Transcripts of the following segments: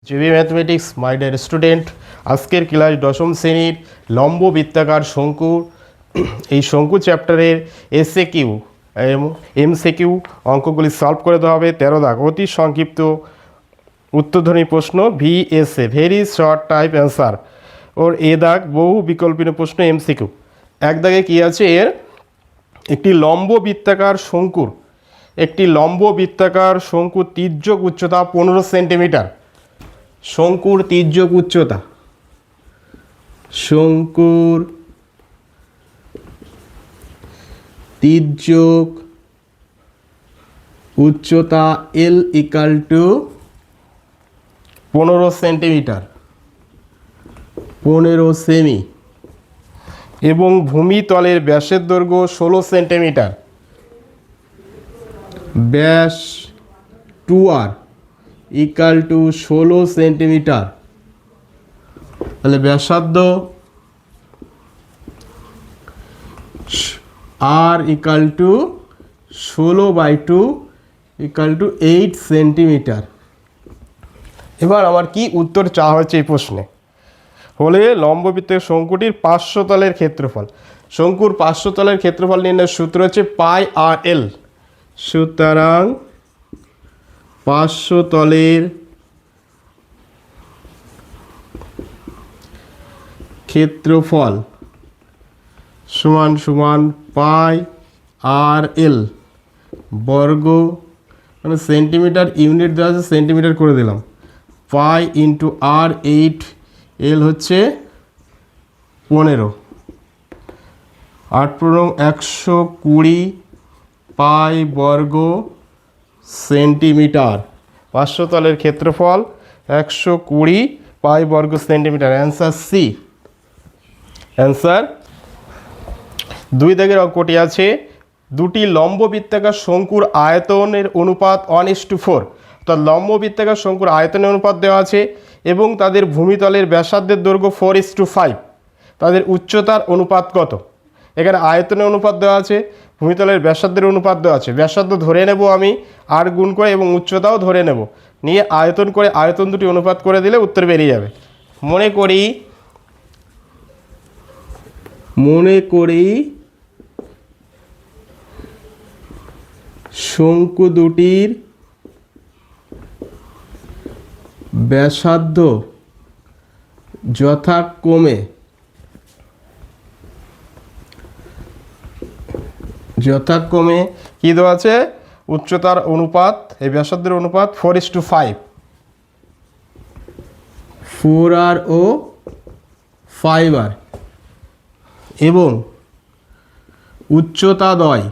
GB mathematics my dear student, আজকের class দশম শ্রেণীর লম্ব বৃত্তাকার শঙ্কু এই শঙ্কু চ্যাপ্টারের এসএকিউ এমসিকিউ অঙ্কগুলি সলভ করে দেওয়া হবে। 13 দাগ অতি সংক্ষিপ্ত উত্তরধ্বনি প্রশ্ন VSA very short type answer, or এ দাগ বহু বিকল্পনীয় প্রশ্ন এমসিকিউ। এক দাগে কী আছে, এর একটি লম্ব বৃত্তাকার শঙ্কুর তির্যক উচ্চতা 15 সেন্টিমিটার। শঙ্কুর তির্যক উচ্চতা L equal to 15 centimetre, 15 semi, এবং ভূমিতলের ব্যাসের দৈর্ঘ্য 16 সেন্টিমিটার। ব্যাস 2r ইকাল টু 16 সেন্টিমিটার। তাহলে ব্যাসার্ধ r equal to 16/2 equal to 8 centimetre. এবার আমার কি উত্তর চাওয়া হয়েছে এই প্রশ্নে, হলে লম্ববৃত্তের শঙ্কুটির পার্শ্বতলের ক্ষেত্রফল। শঙ্কুর পার্শ্বতলের ক্ষেত্রফল নির্ণয়ের সূত্র হচ্ছে পাই আর এল। সুতরাং পার্শ্বতলের ক্ষেত্রফল সমান সমান পাই আর এল বর্গ, মানে সেন্টিমিটার ইউনিট দেওয়া আছে, সেন্টিমিটার করে দিলাম, পাই ইন্টু আর 8, এল হচ্ছে 15, 8×120 পাই বর্গ সেন্টিমিটার। পার্শ্বতলের ক্ষেত্রফল 120 পাই বর্গ সেন্টিমিটার। Answer C. অ্যান্সার 2 দাগের অঙ্কটি আছে, দুটি লম্ব বৃত্তাকার শঙ্কুর আয়তনের অনুপাত 1:4। অর্থাৎ লম্ব বৃত্তাকার শঙ্কুর আয়তনের অনুপাত দেওয়া আছে এবং তাদের ভূমিতলের ব্যাসার্ধের দৈর্ঘ্য 4:5। তাদের উচ্চতার অনুপাত কত? এখানে আয়তনের অনুপাত দেওয়া আছে, ভূমিতলের ব্যাসার্ধের অনুপাত দেওয়া আছে। ব্যাসার্ধ ধরে নেব আমি, আর গুণ করে, এবং উচ্চতাও ধরে নেব, নিয়ে আয়তন করে আয়তন দুটি অনুপাত করে দিলে উত্তর বেরিয়ে যাবে। মনে করি শঙ্কু দুটির ব্যাসার্ধ যথাক্রমে কী দেওয়া আছে, উচ্চতার অনুপাত, এই ব্যাসার্ধের অনুপাত 4:5, 4r ও 5r, এবং উচ্চতা দ্বয়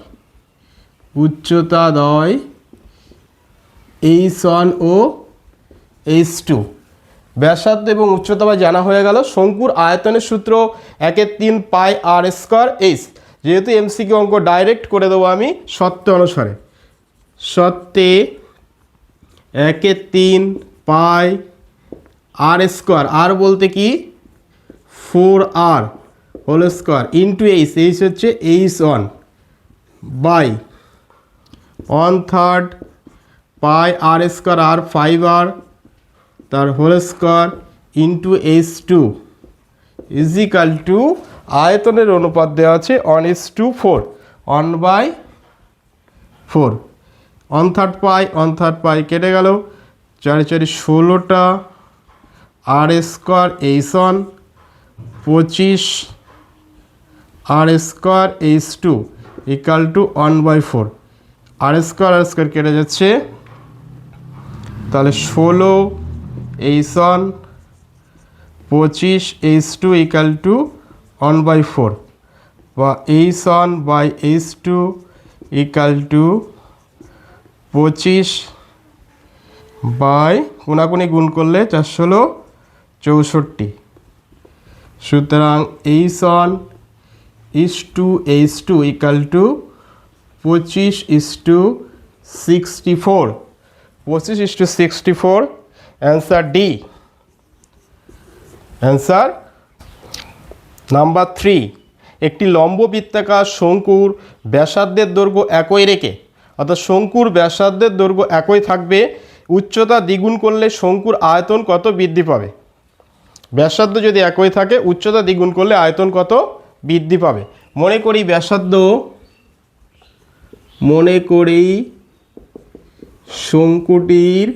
h1 ও h2। ব্যাসার্ধ এবং উচ্চতা জানা হয়ে গেল। শঙ্কুর আয়তনের সূত্র 1/3 পাই আর স্কয়ার এইচ। যেহেতু এমসিকিউ অঙ্ক ডাইরেক্ট করে দেবো আমি সত্য অনুসারে, 1/3 পাই আর স্কয়ার, আর বলতে কি 4r whole square into H, H হচ্ছে h1, by 1/3 pi R square আর 5r তার whole square into h2 equal to আয়তনের অনুপাত দেওয়া আছে 1:4, 1/4। 1/3 পাই কেটে গেল, 4 4 16টা, R square h1 25 R square h2 equal to 1/4। R square কেটে যাচ্ছে, তাহলে 16 h1 25 h2 ইকাল টু 1/4, বা h1 by h2 equal two 25 by কোনাকুনি গুণ করলে 4 16 64। সুতরাং h1 h2 equal two 25:64, 25:64। Answer D. Answer number 3, একটি লম্ব বৃত্তাকার শঙ্কুর ব্যাসার্ধের দৈর্ঘ্য একই রেখে, অর্থাৎ শঙ্কুর ব্যাসার্ধের দৈর্ঘ্য একই থাকবে, উচ্চতা দ্বিগুণ করলে শঙ্কুর আয়তন কত বৃদ্ধি পাবে? ব্যাসার্ধ যদি একই থাকে উচ্চতা দ্বিগুণ করলে আয়তন কত বৃদ্ধি পাবে? মনে করি শঙ্কুটির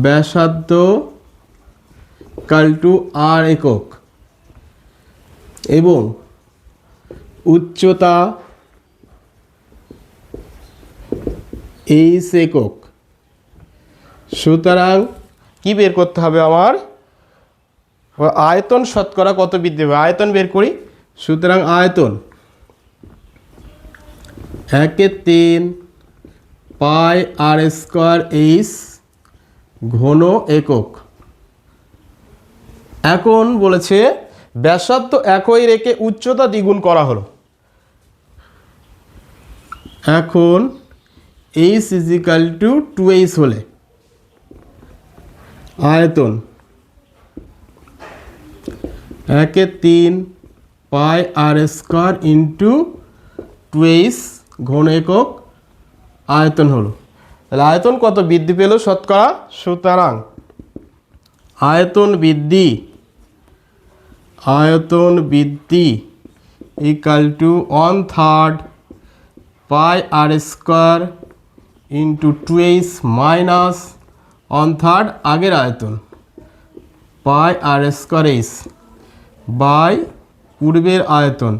ব্যাসার্ধ = r একক এবং উচ্চতা h একক। সুতরাং কি বের করতে হবে আমার? আয়তন শতকরা কত বৃদ্ধি হবে? আয়তন বের করি। সুতরাং আয়তন 1/3 পাই r স্কয়ার h ঘন একক। এখন বলেছে ব্যাসার্ধ একই রেখে উচ্চতা দ্বিগুণ করা হলো। এখন h = 2h হলে আয়তন 1/3 pi r square into 2h ঘন একক আয়তন হলো। তাহলে আয়তন কত বৃদ্ধি পেল শতকরা? সুতরাং আয়তন বৃদ্ধি = 1/3 pi r square into 2h minus 1/3 আগের আয়তন pi r square h by পূর্বের আয়তন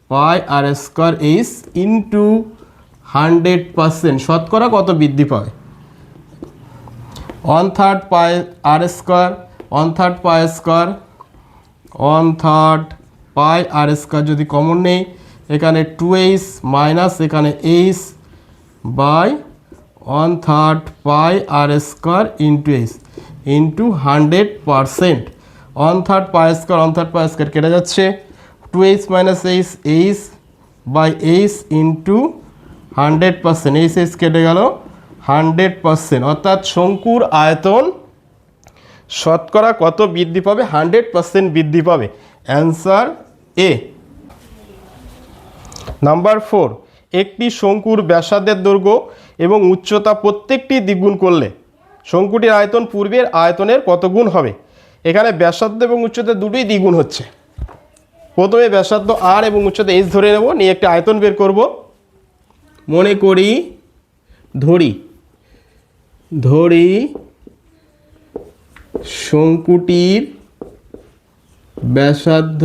pi r square h into 100%। শতকরা কত বৃদ্ধি পায়? 1/3 pi r square 1/3 pi square 1/3 pi r square যদি কমন নেই এখানে 2h মাইনাস এখানে h by 1/3 pi r square into h into 100%। 1/3 pi square 1/3 pi square কেটে যাচ্ছে, 2h minus h h by h into 100%। h কেটে গেল 100%। অর্থাৎ শঙ্কুর আয়তন শতকরা কত বৃদ্ধি পাবে? 100% বৃদ্ধি পাবে। অ্যান্সার এ। নাম্বার 4, একটি শঙ্কুর ব্যাসার্ধের দৈর্ঘ্য এবং উচ্চতা প্রত্যেকটি দ্বিগুণ করলে শঙ্কুটির আয়তন পূর্বের আয়তনের কত গুণ হবে? এখানে ব্যাসার্ধ এবং উচ্চতা দুটোই দ্বিগুণ হচ্ছে। প্রথমে ব্যাসার্ধ r এবং উচ্চতা h ধরে নেব, নিয়ে একটা আয়তন বের করব। মনে করি ধরি শঙ্কুটির ব্যাসার্ধ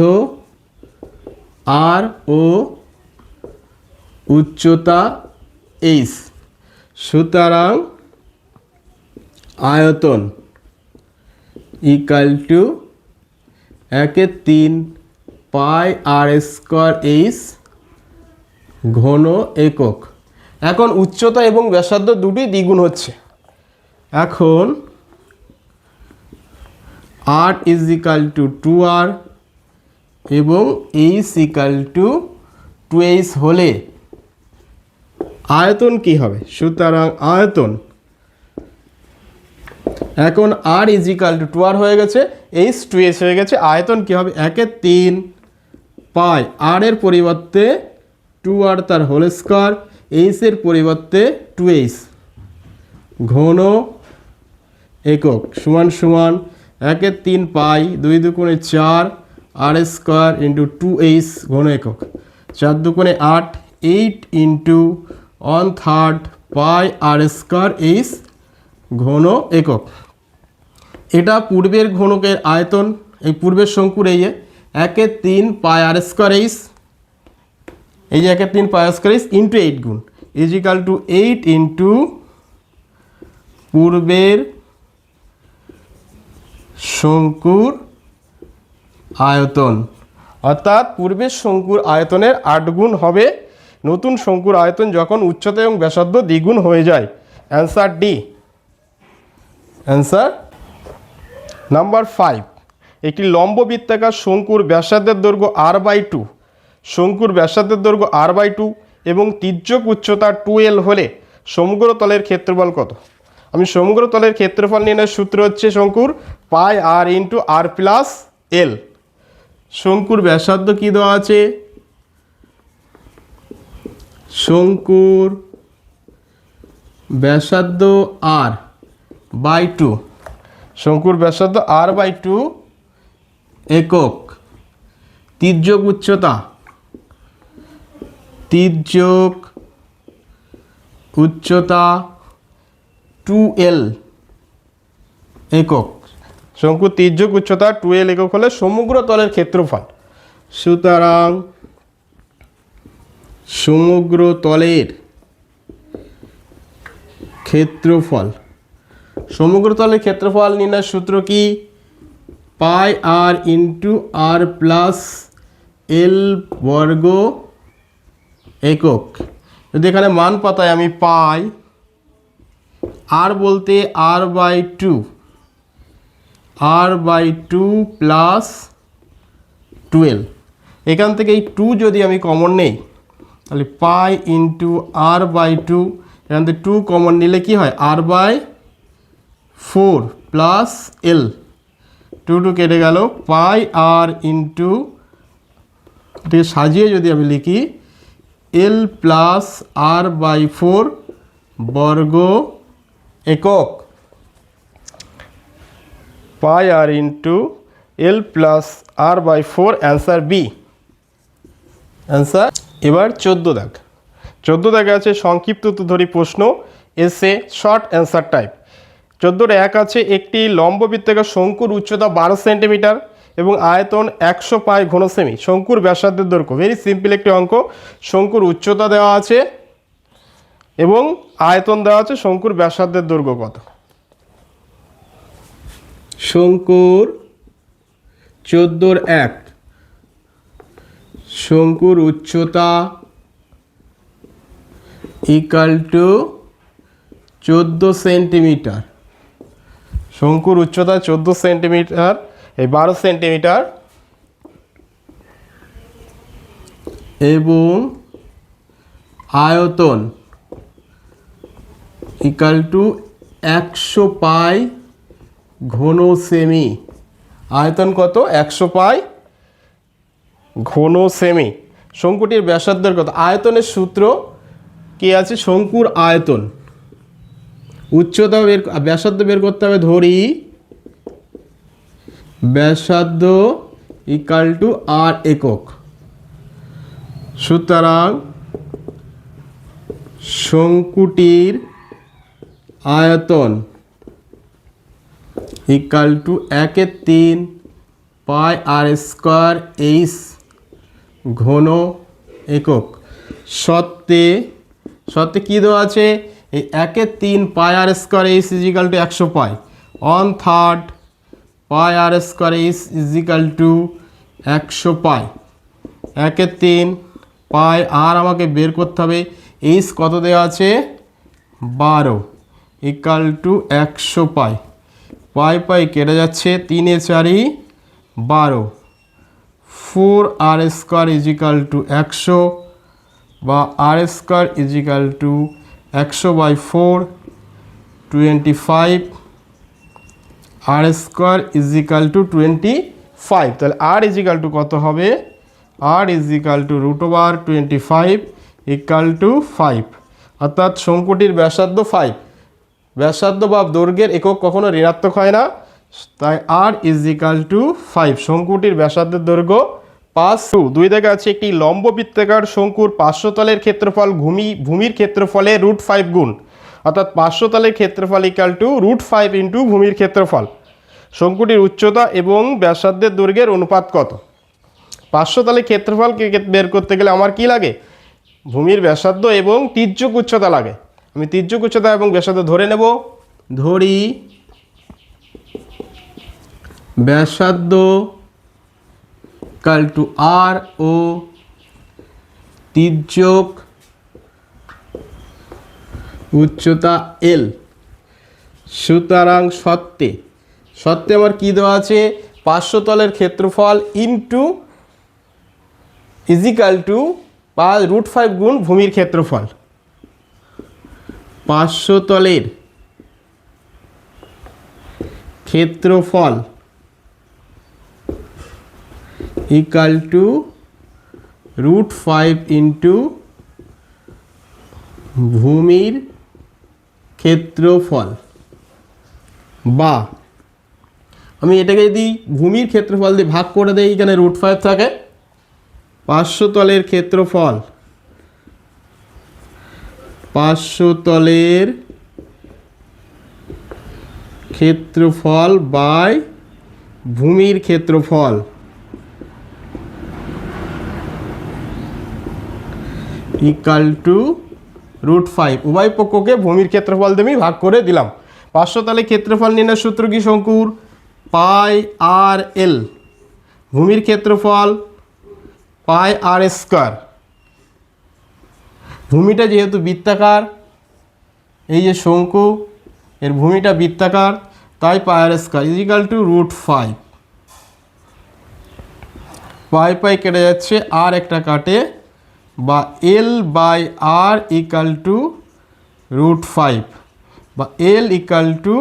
r ও উচ্চতা h। সুতরাং আয়তন = 1/3 পাই r স্কয়ার h ঘন একক। এখন উচ্চতা এবং ব্যাসার্ধ দুটোই দ্বিগুণ হচ্ছে। এখন r = 2r এবং h = 2h হলে আয়তন কি হবে? সুতরাং আয়তন এখন r = 2r হয়ে গেছে, h 2h হয়ে গেছে। আয়তন কি হবে? 1/3 পাই r এর পরিবর্তে 2r তার হোল স্কয়ার, h এর পরিবর্তে 2h ঘন একক সমান সমান 1/3 পাই 2 দুগুণে 4 r স্কয়ার ইন্টু 2h ঘন একক, 4 দুগুণে 8 8 into 1/3 pi r square h ঘন একক। এটা পূর্বের ঘনকের আয়তন, এই পূর্বের শঙ্কুর এই 1/3 পাই r স্কয়ার h, এই যে 1/3 pi r square h into 8 গুণ = 8 ইন্টু পূর্বের শঙ্কুর আয়তন। অর্থাৎ পূর্বের শঙ্কুর আয়তনের 8 গুণ হবে নতুন শঙ্কুর আয়তন যখন উচ্চতা এবং ব্যাসার্ধ দ্বিগুণ হয়ে যায়। Answer D. অ্যান্সার নাম্বার 5, একটি লম্ববৃত্তাকার শঙ্কুর ব্যাসার্ধের দৈর্ঘ্য r/2, শঙ্কুর ব্যাসার্ধের দৈর্ঘ্য r/2 এবং তির্যক উচ্চতা 2l হলে সমগ্র তলের ক্ষেত্রফল কত? আমি সমগ্র তলের ক্ষেত্রফল নির্ণয়ের সূত্র হচ্ছে শঙ্কুর পাই r into r plus l। শঙ্কুর ব্যাসার্ধ কি দেওয়া আছে? শঙ্কুর ব্যাসার্ধ আর বাই টু, শঙ্কুর ব্যাসার্ধ আর বাই টু একক, তির্যক উচ্চতা, তির্যক উচ্চতা 2L একক, শঙ্কুর তির্যক উচ্চতা 2L একক হলে সমগ্র তলের ক্ষেত্রফল। সুতরাং সমগ্র তলের ক্ষেত্রফল, সমগ্র তলের ক্ষেত্রফল নির্ণয়ের সূত্র কি? পাই আর ইন্টু আর প্লাস এল বর্গ একক। যদি এখানে মান পাতায় আমি পাই আর বলতে R by two, R by two plus 12, এখান থেকে এই 2 যদি আমি কমন নেই তাহলে pi into R by two, এখান থেকে 2 কমন নিলে কি হয়? আর বাই 4 প্লাস এল, 2 কেটে গেল, পাই আর ইন্টু সাজিয়ে যদি আমি লিখি এল প্লাস আর বাই 4 বর্গ একক, pi R into L plus R by 4, answer B. Answer. এবার 14 দাগ, 14 দাগে আছে সংক্ষিপ্ত উত্তরধর্মী প্রশ্ন, এসে শর্ট অ্যান্সার টাইপ। 14-1 আছে একটি লম্ববৃত্তাকার শঙ্কুর উচ্চতা 12 সেন্টিমিটার এবং আয়তন 100 পাই ঘন সেমি, শঙ্কুর ব্যাসার্ধের দৈর্ঘ্য। ভেরি সিম্পল একটি অঙ্ক, শঙ্কুর উচ্চতা দেওয়া আছে এবং আয়তন দেওয়া আছে, শঙ্কুর ব্যাসার্ধের দৈর্ঘ্য কত? শঙ্কুর 14-1, শঙ্কুর উচ্চতা ইকাল টু 14 সেন্টিমিটার, শঙ্কুর উচ্চতা 14 সেন্টিমিটার, এই 12 সেন্টিমিটার এবং আয়তন ইকাল টু 100 পাই ঘন সেমি। আয়তন কত? 100 পাই ঘন সেমি। শঙ্কুটির ব্যাসার্ধের কত? আয়তনের সূত্র কি আছে? শঙ্কুর আয়তন, উচ্চতা ব্যাসার্ধ বের করতে হবে, ধরি ব্যাসার্ধ ইকাল টু আর একক। সুতরাং শঙ্কুটির আয়তন equal to 1/3 pi R square H ঘন একক। সত্যে কী দেওয়া আছে? এই 1/3 pi R square H equal to 100 pi, 1/3 pi R square H equal to 100 pi, 1/3 pi R আমাকে বের করতে হবে, এইচ কত দেওয়া আছে? 12 equal to 100 pi, pi pi কেটে যাচ্ছে, 3 × 4 = 12, 4 আর স্কোয়ার ইজিক্যাল টু 100 বা আর স্কোয়ার ইজিক্যাল টু 100/4 25, আর স্কোয়ার ইজিক্যাল টু 25। তাহলে আর ইজিক্যাল টু কত হবে? আর ইজিক্যাল টু √25 ইকাল টু 5, অর্থাৎ শঙ্কুটির ব্যাসার্ধ 5। ব্যাসার্ধ বা দৈর্ঘ্যের একক কখনো ঋণাত্মক হয় না, তাই আর ইজিক্যাল টু 5। শঙ্কুটির ব্যাসার্ধের দৈর্ঘ্য 5। 2 দাগে আছে একটি লম্ব বৃত্তাকার শঙ্কুর পার্শ্বতলের ক্ষেত্রফল ভূমির ক্ষেত্রফলে √5 গুণ, অর্থাৎ পার্শ্বতলের ক্ষেত্রফল ইকাল টু √5 ইন্টু ভূমির ক্ষেত্রফল। শঙ্কুটির উচ্চতা এবং ব্যাসার্ধের দৈর্ঘ্যের অনুপাত কত? পার্শ্বতলের ক্ষেত্রফলকে বের করতে গেলে আমার কি লাগে? ভূমির ব্যাসার্ধ এবং তির্যক উচ্চতা লাগে। আমি তির্যক উচ্চতা এবং ব্যাসার্ধ ধরে নেব, ধরি ব্যাসার্ধ ইকাল টু আর ও তির্যক উচ্চতা এল। সুতরাং সত্যে আমার কি দেওয়া আছে? পার্শ্বতলের ক্ষেত্রফল ইন্টু ইজিক্যাল টু √5 গুণ ভূমির ক্ষেত্রফল। পার্শ্বতলের ক্ষেত্রফল ইকাল টু √5 ইন্টু ভূমির ক্ষেত্রফল, বা আমি এটাকে যদি ভূমির ক্ষেত্রফল দিয়ে ভাগ করে দেই, এখানে √5 থাকে, পার্শ্বতলের ক্ষেত্রফল, পার্শ্বতলের ক্ষেত্রফল বাই ভূমির ক্ষেত্রফল ইকাল টু √5। উভয় পক্ষকে ভূমির ক্ষেত্রফল দিয়ে আমি ভাগ করে দিলাম। পার্শ্বতলের ক্ষেত্রফল নির্ণয়ের সূত্র কি শঙ্কুর? পাই আর এল, ভূমির ক্ষেত্রফল পাই আর স্কয়ার। ভূমিটা যেহেতু বৃত্তাকার, এই যে শঙ্কু এর ভূমিটা বৃত্তাকার, তাই pi R square equal to √5। Pi pi কেটে যাচ্ছে, আর একটা কাটে, বা L by R equal to √5, বা L equal to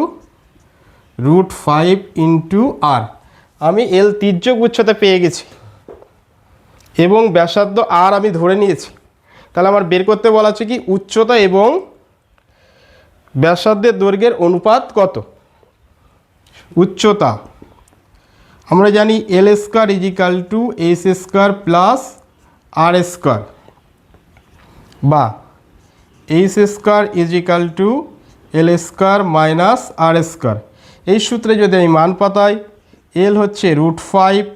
√5 into R. আমি এল তির্যক উচ্চতা পেয়ে গেছি এবং ব্যাসার্ধ আর আমি ধরে নিয়েছি। তাহলে আমার বের করতে বলা আছে কি উচ্চতা এবং ব্যাসার্ধের দৈর্ঘ্যের অনুপাত কত। উচ্চতা আমরা জানি L square equal to H square plus R square, বা H square equal to L square minus R square. এই সূত্রে যদি আমি মান পাতাই, এল হচ্ছে √5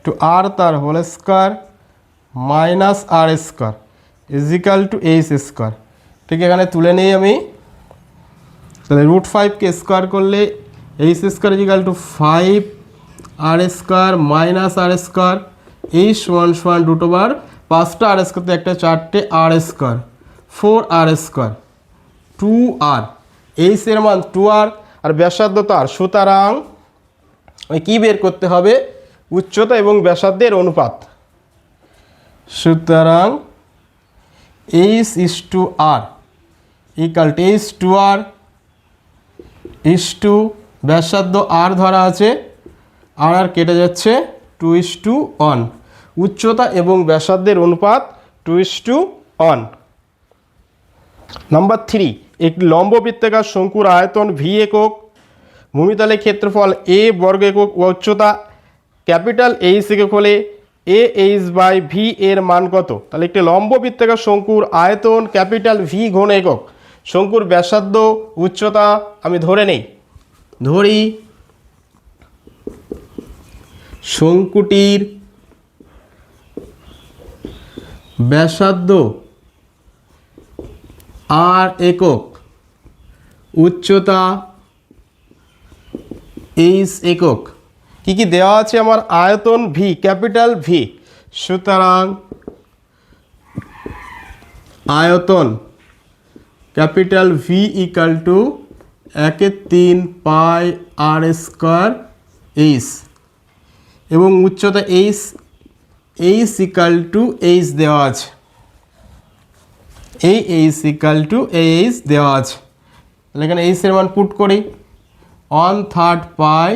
টু আর তার whole square minus R square equal to H square. ঠিক এখানে তুলে নেই আমি, তাহলে √5কে স্কোয়ার করলে H square equal to 5 R square minus R square, H সমান সমান √5 আর স্কোয়ারতে একটা 4টে R square 4 R square 2 R. H এর মান 2 আর ব্যাসার্ধ তার, সুতরাং কি বের করতে হবে? উচ্চতা এবং ব্যাসার্ধের অনুপাত। সুতরাং H is to R equal to H 2 R is to ব্যাসার্ধ আর ধরা আছে, আর আর কেটে যাচ্ছে 2:1। উচ্চতা এবং ব্যাসার্ধের অনুপাত 2:1। নাম্বার 3, একটি লম্ব বৃত্তাকার শঙ্কুর আয়তন ভি একক, ভূমিতলের ক্ষেত্রফল এ বর্গ একক ও উচ্চতা ক্যাপিটাল এইচ একক হলে এ এইচ বাই ভি এর মান কত? তাহলে একটি লম্ব বৃত্তাকার শঙ্কুর আয়তন ক্যাপিটাল ভি ঘন একক, শঙ্কুর ব্যাসার্ধ উচ্চতা আমি ধরে নেই, ধরি শঙ্কুটির ব্যাসার্ধ আর একক, উচ্চতা এইচ একক। কি কি দেওয়া আছে আমার? আয়তন ভি, ক্যাপিটাল ভি, সুতরাং আয়তন capital V equal to 1/3 pi R square H, এবং উচ্চতা H, H equal to H দেওয়া আছে, এই এইচ ইকাল টু এইচ দেওয়া আছে। তাহলে এখানে এইচের মান পুট করি 1/3 pi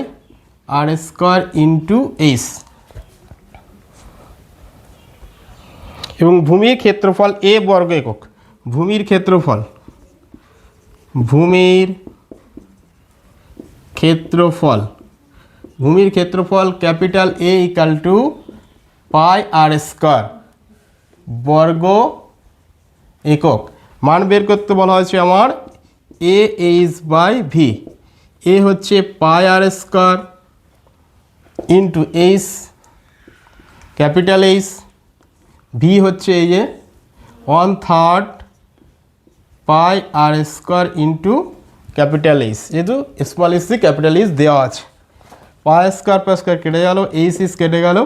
R square into H. এবং ভূমির ক্ষেত্রফল এ বর্গ একক, ভূমির ক্ষেত্রফল, ভূমির ক্ষেত্রফল, ভূমির ক্ষেত্রফল capital A equal to pi R square বর্গ একক। মান বের করতে বলা হয়েছে আমার A H by V. A হচ্ছে pi R square into H capital H, V হচ্ছে এই যে 1/3 pi R square into capital H, যেহেতু স্মল এইচ ক্যাপিটাল এইচ দেওয়া আছে। পাই স্কোয়ার পাই স্কোয়ার কেটে গেল, এইচ ইস কেটে গেল,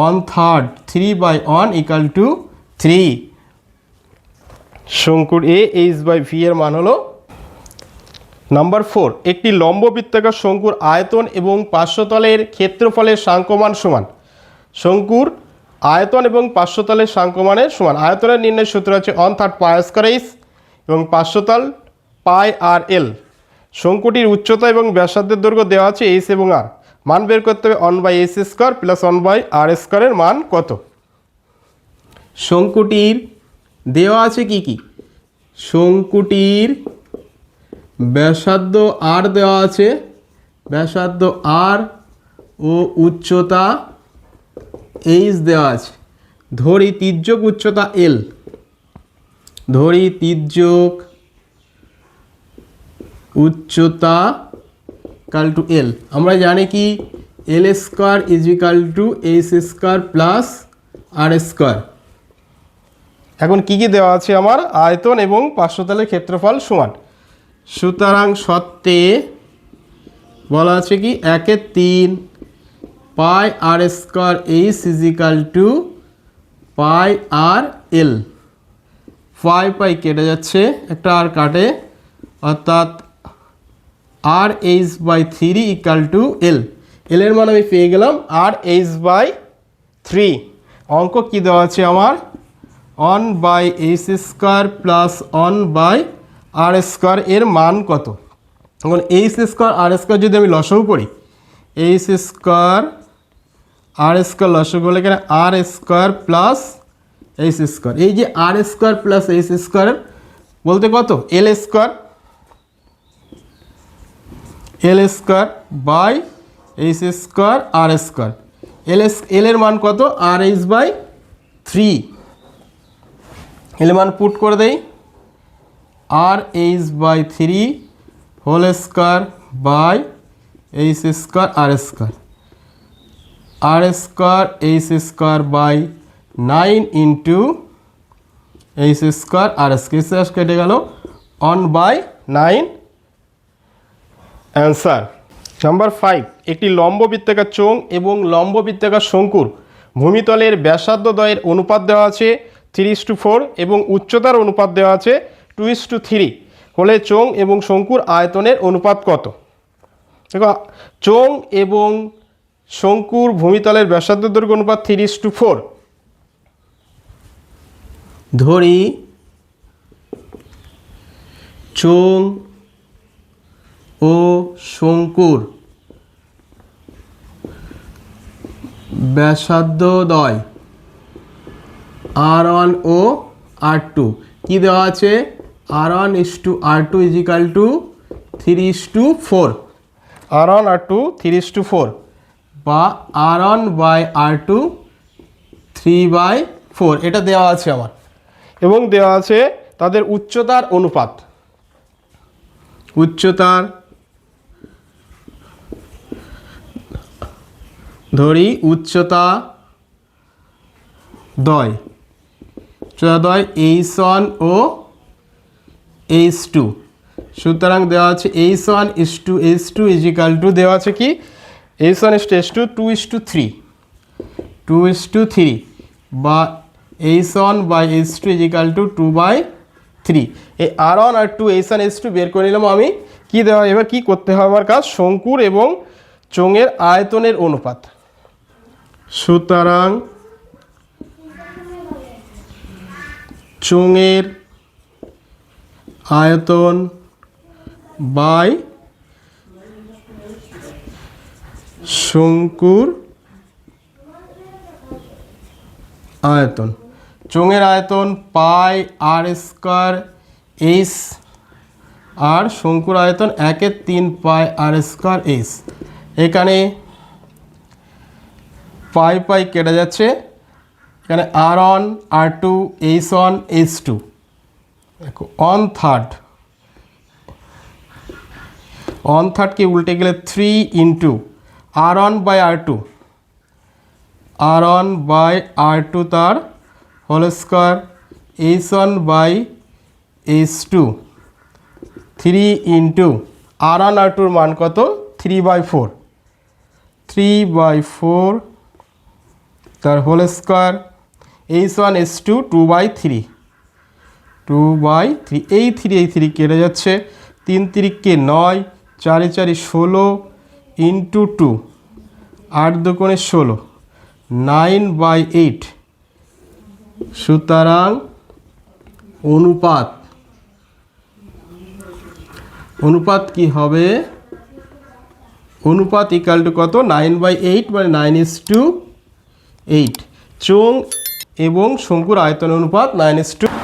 1/3 3/1 ইকাল টু 3। শঙ্কুর এ এইচ বাই ভি এর মান হলো। নাম্বার 4, একটি লম্ব বৃত্তাকার শঙ্কুর আয়তন এবং পার্শ্বতলের ক্ষেত্রফলের সাংখ্যমান সমান। শঙ্কুর আয়তন এবং পার্শ্বতলের সাংখ্যমানের সমান। আয়তনের নির্ণয় সূত্র হচ্ছে 1/3 পাই স্কয়ার এইচ এবং পার্শ্বতল পাই আর এল। শঙ্কুটির উচ্চতা এবং ব্যাসার্ধের দৈর্ঘ্য দেওয়া আছে এইচ এবং আর। মান বের করতে হবে 1/h স্কয়ার প্লাস 1/r স্কয়ারের মান কত। শঙ্কুটির দেওয়া আছে কি কি? শঙ্কুটির ব্যাসার্ধ আর দেওয়া আছে, ব্যাসার্ধ আর ও উচ্চতা এইচ দেওয়া আছে। ধরি তির্যক উচ্চতা এল, ধরি তির্যক উচ্চতা ইকাল টু এল। আমরা জানি কি L square is equal to H square plus R square. এখন কি কি দেওয়া আছে আমার? আয়তন এবং পার্শ্বতলের ক্ষেত্রফল সমান। সুতরাং সত্ত্বে বলা আছে কি 1/3 pi R square H is equal to pi R L. Pi pi কেটে যাচ্ছে, একটা আর কাটে, অর্থাৎ R H by 3 equal to L. এলের মান আমি পেয়ে গেলাম আর এইচ বাই 3। অঙ্ক কি দেওয়া আছে আমার? 1 by H square plus 1 by R square, এর মান কত? এখন এইচ স্কোয়ার আর স্কোয়ার যদি আমি লসাগু করি, এইচ স্কোয়ার আর স্কোয়ার লসাগু হলে এখানে R square plus H square. এই যে R square plus H square বলতে কত? L square, L square by H square R square. L এর মান কত? আর এইচ বাই 3। এল মান পুট করে দেই, R H by 3 whole square by H square R square, R square H square by 9 into H square R square কেটে গেল 1/9। Answer number 5। একটি লম্ব বৃত্তাকার চোঙ এবং লম্ব বৃত্তাকার শঙ্কুর ভূমিতলের ব্যাসার্ধ দ্বয়ের অনুপাত দেওয়া আছে 3:4 এবং উচ্চতার অনুপাত দেওয়া আছে 2:3 হলে চোঙ এবং শঙ্কুর আয়তনের অনুপাত কত? দেখো, চোঙ এবং শঙ্কুর ভূমিতলের ব্যাসার্ধ দৈর্ঘ্য অনুপাত 3:4। ধরি চোঙ ও শঙ্কুর ব্যাসার্ধদ্বয় R1 ও R2 কি দেওয়া আছে? R1:R2 is equal two 3:4, R1 R2 3:4 বা R1 বাই R2 3/4, এটা দেওয়া আছে আমার। এবং দেওয়া আছে তাদের উচ্চতার অনুপাত। উচ্চতার ধরি উচ্চতা দ্বয়, H1 ও H2। সুতরাং দেওয়া আছে H1:H2 ইজ ইকাল টু দেওয়া আছে কি H1:H2 2:3 বা H1 by H2 is equal two 2/3। এই R1 আর 2 H1 H2 বের করে নিলাম আমি। কি দেওয়া, এবার কি করতে হবে আমার কাজ? শঙ্কুর এবং চোঙের আয়তনের অনুপাত। সুতরাং চোঙের আয়তন বাই শঙ্কুর আয়তন। চোঙের আয়তন পাই আর স্কোয়ার এইচ আর শঙ্কুর আয়তন 1/3 পাই আর স্কোয়ার এইচ। এখানে পাই পাই কেটে যাচ্ছে, এখানে R1 R2 H1 H2 1/3 কি উল্টে গেলে 3 ইন্টু R1 বাই R2 তার whole square H1 by H2 3 into R1 R2 মান কত? 3/4 তার হোল স্কোয়ার H1 H2 2/3 এই 3 কেটে যাচ্ছে, 3 3 9, 4 4 16 ইন্টু 2 8 2 16 9/8। সুতরাং অনুপাত কি হবে? অনুপাত ইকাল টু কত? 9/8 মানে 9:8। চোঙ এবং শঙ্কুর আয়তন অনুপাত 9:8।